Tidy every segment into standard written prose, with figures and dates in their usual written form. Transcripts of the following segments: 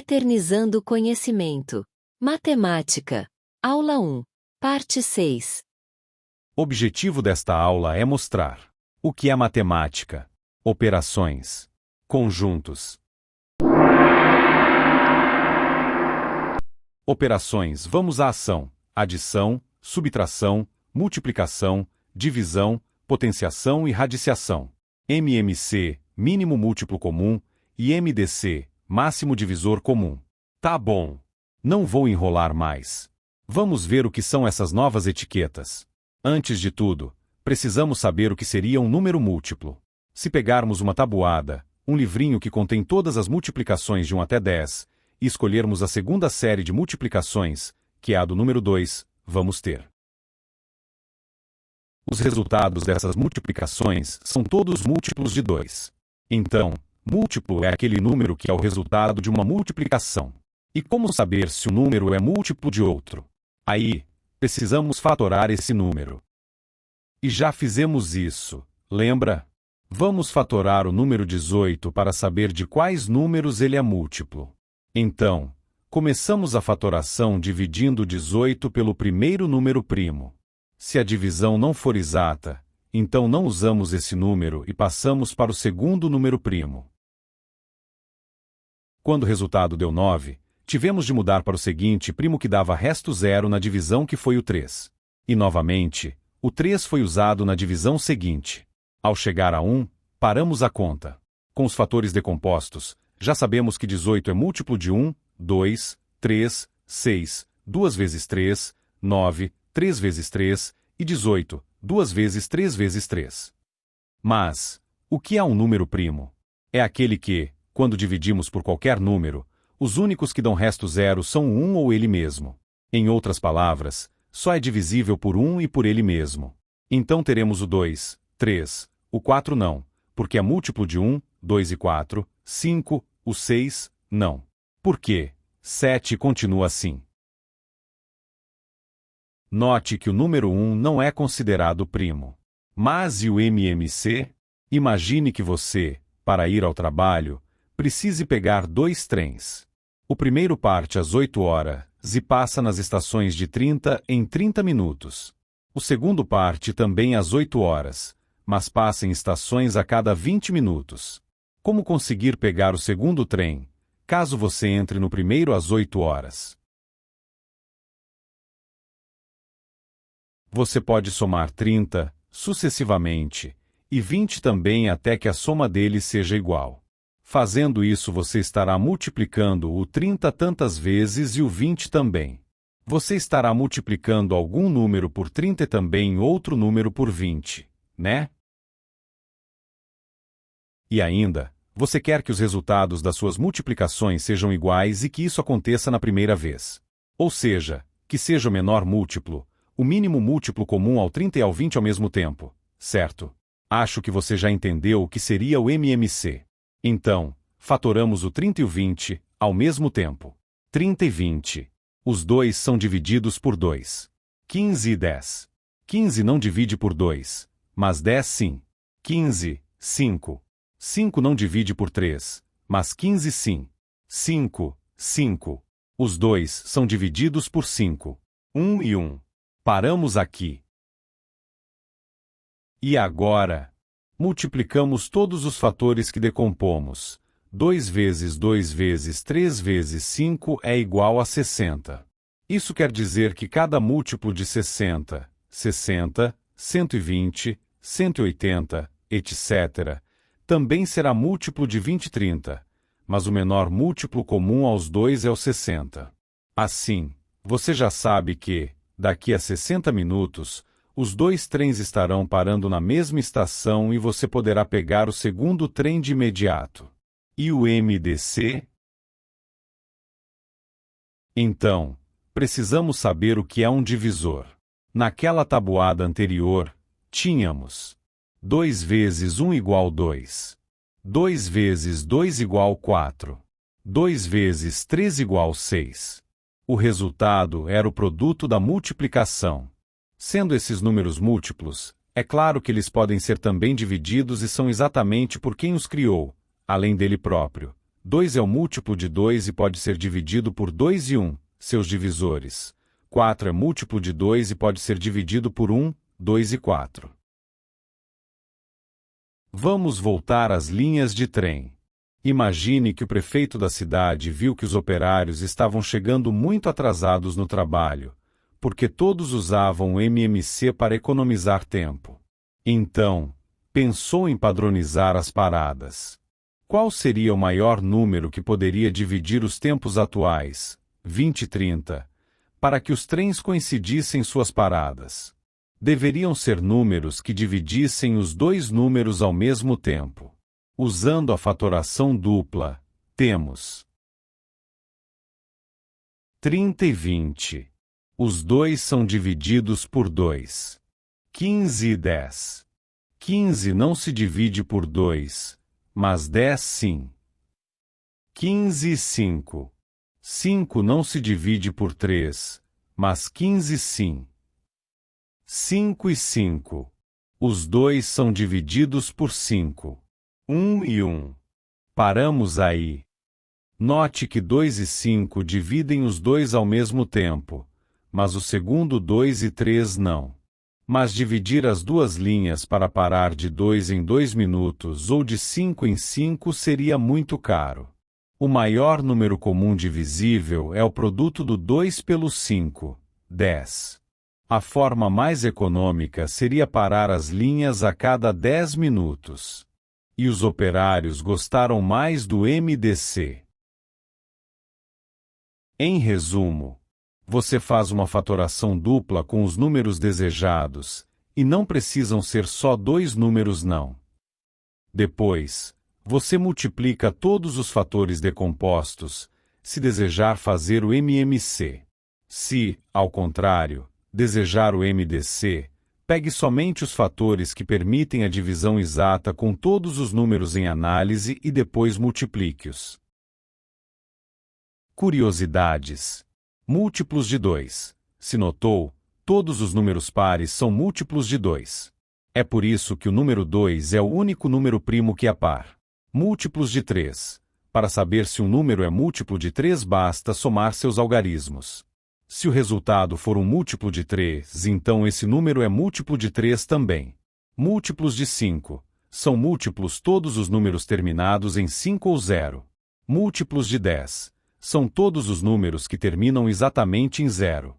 Eternizando o conhecimento. Matemática. Aula 1. Parte 6. O objetivo desta aula é mostrar o que é matemática, operações, conjuntos. Operações. Vamos à ação: adição, subtração, multiplicação, divisão, potenciação e radiciação. MMC, mínimo múltiplo comum, e MDC, máximo divisor comum. Tá bom. Não vou enrolar mais. Vamos ver o que são essas novas etiquetas. Antes de tudo, precisamos saber o que seria um número múltiplo. Se pegarmos uma tabuada, um livrinho que contém todas as multiplicações de 1 até 10, e escolhermos a segunda série de multiplicações, que é a do número 2, vamos ter. Os resultados dessas multiplicações são todos múltiplos de 2. Então, múltiplo é aquele número que é o resultado de uma multiplicação. E como saber se o número é múltiplo de outro? Aí, precisamos fatorar esse número. E já fizemos isso, lembra? Vamos fatorar o número 18 para saber de quais números ele é múltiplo. Então, começamos a fatoração dividindo 18 pelo primeiro número primo. Se a divisão não for exata, então não usamos esse número e passamos para o segundo número primo. Quando o resultado deu 9, tivemos de mudar para o seguinte primo que dava resto zero na divisão, que foi o 3. E novamente, o 3 foi usado na divisão seguinte. Ao chegar a 1, paramos a conta. Com os fatores decompostos, já sabemos que 18 é múltiplo de 1, 2, 3, 6, 2 vezes 3, 9, 3 vezes 3, e 18, 2 vezes 3 vezes 3. Mas, o que é um número primo? É aquele que, quando dividimos por qualquer número, os únicos que dão resto zero são o 1 ou ele mesmo. Em outras palavras, só é divisível por 1 e por ele mesmo. Então teremos o 2, 3, o 4 não, porque é múltiplo de 1, 2 e 4, 5, o 6, não. Por quê? 7 continua assim. Note que o número 1 não é considerado primo. Mas e o MMC? Imagine que você, para ir ao trabalho, precise pegar 2 trens. O primeiro parte às 8 horas e passa nas estações de 30 em 30 minutos. O segundo parte também às 8 horas, mas passa em estações a cada 20 minutos. Como conseguir pegar o segundo trem, caso você entre no primeiro às 8 horas? Você pode somar 30, sucessivamente, e 20 também até que a soma deles seja igual. Fazendo isso, você estará multiplicando o 30 tantas vezes e o 20 também. Você estará multiplicando algum número por 30 e também outro número por 20, né? E ainda, você quer que os resultados das suas multiplicações sejam iguais e que isso aconteça na primeira vez. Ou seja, que seja o menor múltiplo, o mínimo múltiplo comum ao 30 e ao 20 ao mesmo tempo, certo? Acho que você já entendeu o que seria o MMC. Então, fatoramos o 30 e o 20, ao mesmo tempo. 30 e 20. Os dois são divididos por 2. 15 e 10. 15 não divide por 2, mas 10 sim. 15, 5. 5 não divide por 3, mas 15 sim. 5, 5. Os dois são divididos por 5. 1 e 1. Paramos aqui. E agora? Multiplicamos todos os fatores que decompomos. 2 vezes 2 vezes 3 vezes 5 é igual a 60. Isso quer dizer que cada múltiplo de 60, 60, 120, 180, etc., também será múltiplo de 20 e 30, mas o menor múltiplo comum aos dois é o 60. Assim, você já sabe que, daqui a 60 minutos, os 2 trens estarão parando na mesma estação e você poderá pegar o segundo trem de imediato. E o MDC? Então, precisamos saber o que é um divisor. Naquela tabuada anterior, tínhamos 2 vezes 1 igual 2. 2 vezes 2 igual 4. 2 vezes 3 igual 6. O resultado era o produto da multiplicação. Sendo esses números múltiplos, é claro que eles podem ser também divididos e são exatamente por quem os criou, além dele próprio, 2 é o múltiplo de 2 e pode ser dividido por 2 e 1, seus divisores. 4 é múltiplo de 2 e pode ser dividido por 1, 2 e 4. Vamos voltar às linhas de trem. Imagine que o prefeito da cidade viu que os operários estavam chegando muito atrasados no trabalho, porque todos usavam o MMC para economizar tempo. Então, pensou em padronizar as paradas. Qual seria o maior número que poderia dividir os tempos atuais, 20 e 30, para que os trens coincidissem suas paradas? Deveriam ser números que dividissem os dois números ao mesmo tempo. Usando a fatoração dupla, temos 30 e 20. Os dois são divididos por 2. 15 e 10. 15 não se divide por 2, mas 10 sim. 15 e 5. 5 não se divide por 3, mas 15 sim. 5 e 5. Os dois são divididos por 5. 1 e 1. Paramos aí. Note que 2 e 5 dividem os dois ao mesmo tempo, mas o segundo 2 e 3 não. Mas dividir as duas linhas para parar de 2 em 2 minutos ou de 5 em 5 seria muito caro. O maior número comum divisível é o produto do 2 pelo 5, 10. A forma mais econômica seria parar as linhas a cada 10 minutos. E os operários gostaram mais do MDC. Em resumo, você faz uma fatoração dupla com os números desejados, e não precisam ser só dois números não. Depois, você multiplica todos os fatores decompostos, se desejar fazer o MMC. Se, ao contrário, desejar o MDC, pegue somente os fatores que permitem a divisão exata com todos os números em análise e depois multiplique-os. Curiosidades. Múltiplos de 2. Se notou, todos os números pares são múltiplos de 2. É por isso que o número 2 é o único número primo que é par. Múltiplos de 3. Para saber se um número é múltiplo de 3 basta somar seus algarismos. Se o resultado for um múltiplo de 3, então esse número é múltiplo de 3 também. Múltiplos de 5. São múltiplos todos os números terminados em 5 ou 0. Múltiplos de 10. São todos os números que terminam exatamente em 0.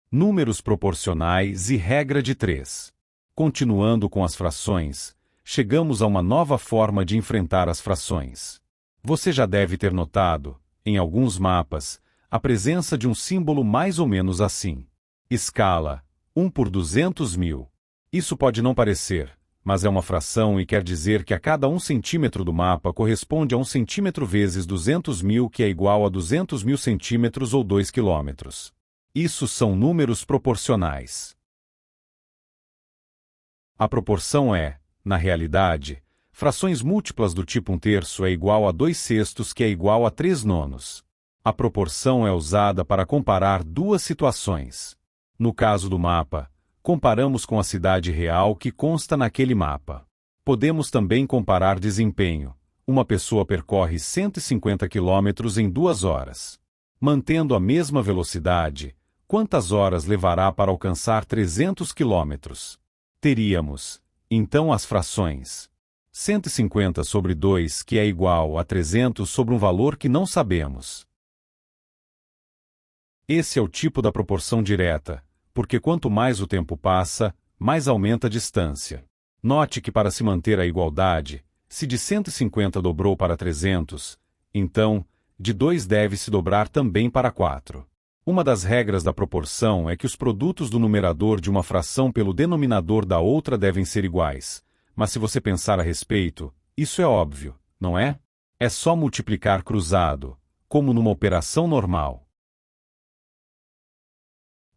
Números proporcionais e regra de 3. Continuando com as frações, chegamos a uma nova forma de enfrentar as frações. Você já deve ter notado, em alguns mapas, a presença de um símbolo mais ou menos assim. Escala, 1 por 200.000. Isso pode não parecer, mas é uma fração e quer dizer que a cada 1 centímetro do mapa corresponde a 1 centímetro vezes 200.000, que é igual a 200.000 centímetros ou 2 quilômetros. Isso são números proporcionais. A proporção é, na realidade, frações múltiplas do tipo 1/3 é igual a 2/6, que é igual a 3/9. A proporção é usada para comparar duas situações. No caso do mapa, comparamos com a cidade real que consta naquele mapa. Podemos também comparar desempenho. Uma pessoa percorre 150 km em 2 horas. Mantendo a mesma velocidade, quantas horas levará para alcançar 300 km? Teríamos, então, as frações 150 sobre 2, que é igual a 300 sobre um valor que não sabemos. Esse é o tipo da proporção direta, porque quanto mais o tempo passa, mais aumenta a distância. Note que para se manter a igualdade, se de 150 dobrou para 300, então, de 2 deve se dobrar também para 4. Uma das regras da proporção é que os produtos do numerador de uma fração pelo denominador da outra devem ser iguais. Mas se você pensar a respeito, isso é óbvio, não é? É só multiplicar cruzado, como numa operação normal.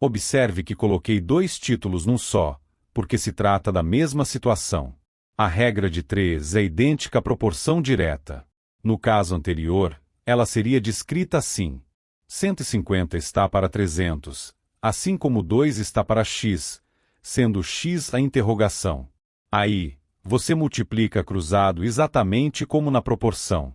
Observe que coloquei 2 títulos num só, porque se trata da mesma situação. A regra de 3 é idêntica à proporção direta. No caso anterior, ela seria descrita assim: 150 está para 300, assim como 2 está para x, sendo x a interrogação. Aí, Você multiplica cruzado exatamente como na proporção.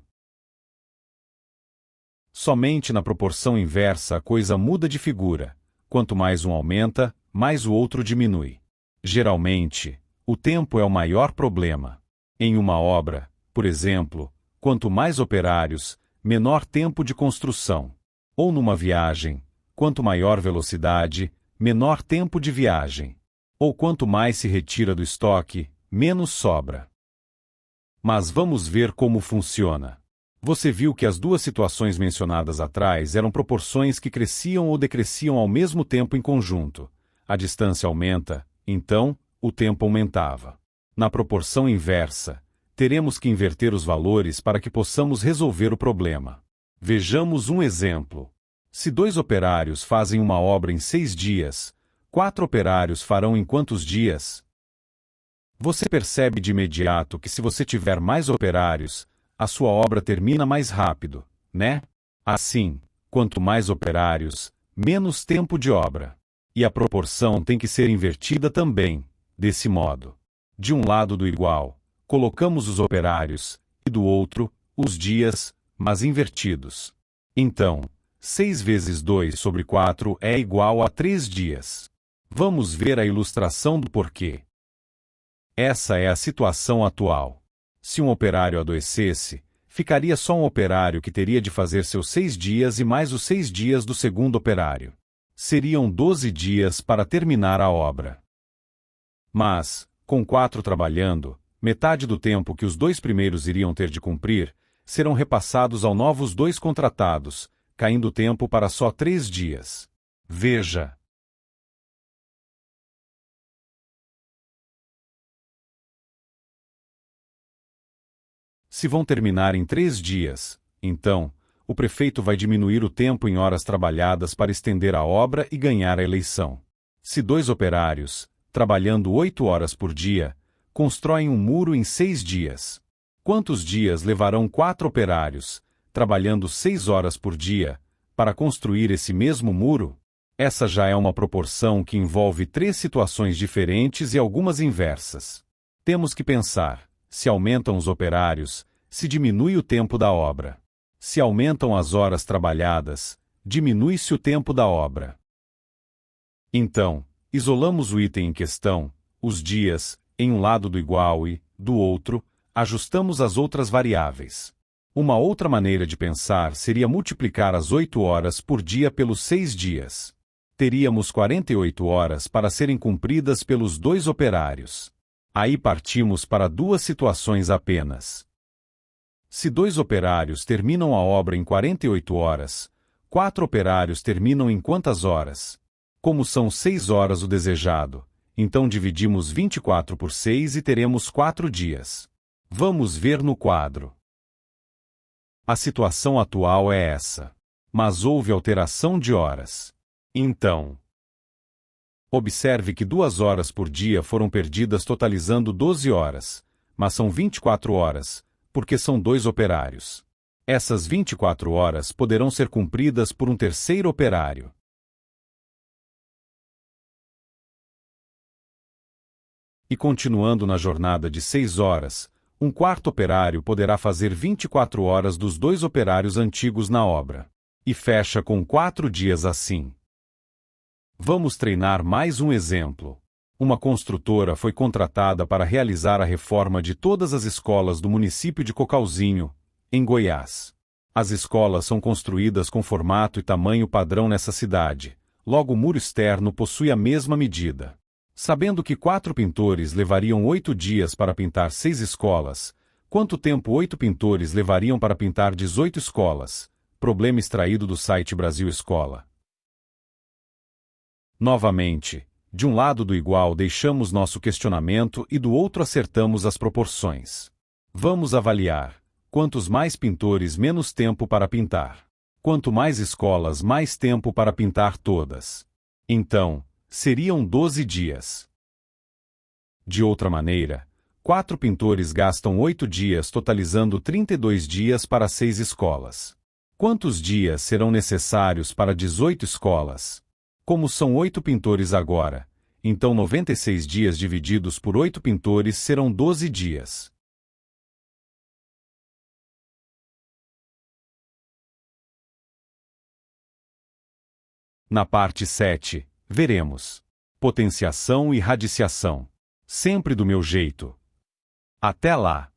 Somente na proporção inversa a coisa muda de figura. Quanto mais um aumenta, mais o outro diminui. Geralmente, o tempo é o maior problema. Em uma obra, por exemplo, quanto mais operários, menor tempo de construção. Ou numa viagem, quanto maior velocidade, menor tempo de viagem. Ou quanto mais se retira do estoque, menos sobra. Mas vamos ver como funciona. Você viu que as duas situações mencionadas atrás eram proporções que cresciam ou decresciam ao mesmo tempo em conjunto. A distância aumenta, então, o tempo aumentava. Na proporção inversa, teremos que inverter os valores para que possamos resolver o problema. Vejamos um exemplo. Se 2 operários fazem uma obra em 6 dias, 4 operários farão em quantos dias? Você percebe de imediato que se você tiver mais operários, a sua obra termina mais rápido, né? Assim, quanto mais operários, menos tempo de obra. E a proporção tem que ser invertida também, desse modo. De um lado do igual, colocamos os operários, e do outro, os dias, mas invertidos. Então, 6 vezes 2 sobre 4 é igual a 3 dias. Vamos ver a ilustração do porquê. Essa é a situação atual. Se um operário adoecesse, ficaria só um operário que teria de fazer seus 6 dias e mais os 6 dias do segundo operário. Seriam 12 dias para terminar a obra. Mas, com 4 trabalhando, metade do tempo que os 2 primeiros iriam ter de cumprir, serão repassados aos novos 2 contratados, caindo o tempo para só 3 dias. Veja. Se vão terminar em 3 dias, então, o prefeito vai diminuir o tempo em horas trabalhadas para estender a obra e ganhar a eleição. Se 2 operários, trabalhando 8 horas por dia, constroem um muro em 6 dias, quantos dias levarão 4 operários, trabalhando 6 horas por dia, para construir esse mesmo muro? Essa já é uma proporção que envolve 3 situações diferentes e algumas inversas. Temos que pensar. Se aumentam os operários, se diminui o tempo da obra. Se aumentam as horas trabalhadas, diminui-se o tempo da obra. Então, isolamos o item em questão, os dias, em um lado do igual e, do outro, ajustamos as outras variáveis. Uma outra maneira de pensar seria multiplicar as 8 horas por dia pelos 6 dias. Teríamos 48 horas para serem cumpridas pelos 2 operários. Aí partimos para 2 situações apenas. Se 2 operários terminam a obra em 48 horas, 4 operários terminam em quantas horas? Como são 6 horas o desejado, então dividimos 24 por 6 e teremos 4 dias. Vamos ver no quadro. A situação atual é essa. Mas houve alteração de horas. Então, observe que 2 horas por dia foram perdidas totalizando 12 horas, mas são 24 horas, porque são 2 operários. Essas 24 horas poderão ser cumpridas por um terceiro operário. E continuando na jornada de 6 horas, um quarto operário poderá fazer 24 horas dos 2 operários antigos na obra. E fecha com 4 dias assim. Vamos treinar mais um exemplo. Uma construtora foi contratada para realizar a reforma de todas as escolas do município de Cocalzinho, em Goiás. As escolas são construídas com formato e tamanho padrão nessa cidade, logo o muro externo possui a mesma medida. Sabendo que 4 pintores levariam 8 dias para pintar 6 escolas, quanto tempo 8 pintores levariam para pintar 18 escolas? Problema extraído do site Brasil Escola. Novamente, de um lado do igual deixamos nosso questionamento e do outro acertamos as proporções. Vamos avaliar. Quantos mais pintores, menos tempo para pintar. Quanto mais escolas, mais tempo para pintar todas. Então, seriam 12 dias. De outra maneira, 4 pintores gastam 8 dias, totalizando 32 dias para 6 escolas. Quantos dias serão necessários para 18 escolas? Como são 8 pintores agora, Então 96 dias divididos por 8 pintores serão 12 dias. Na parte 7, veremos potenciação e radiciação. Sempre do meu jeito. Até lá!